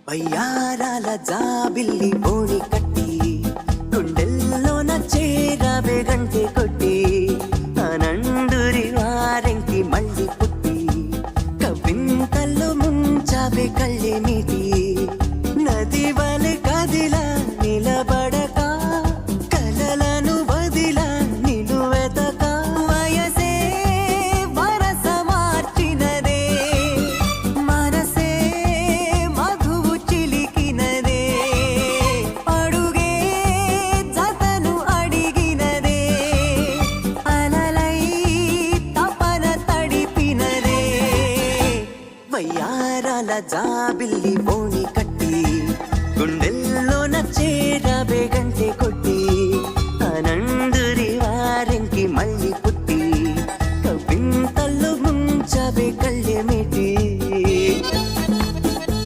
వయ్యారాల జాబిల్లి బోణి కట్టి గుండెల్లోన చేరావే గంటె కొట్టి ఆనందురి వారెంకి మళ్ళీ పుట్టి కవింతల్లో ముంచావే కళ్ళే నీటి నది వలె కదిలా నిలబడక కలలను వదిలా నిలువెతక వయసే వరస మార్చినదే మనసే మధువు చిలికినదే అడుగే జతను అడిగినదే అలలై తపన తడిపినదే వయ్యారాల జాబిల్లి బోణి కట్టి గుండెల్లోన చేరావే గంటె కొట్టి ఆనందురి వారెంకి మళ్ళీ పుట్టి కవింతల్లో ముంచావే కళ్ళె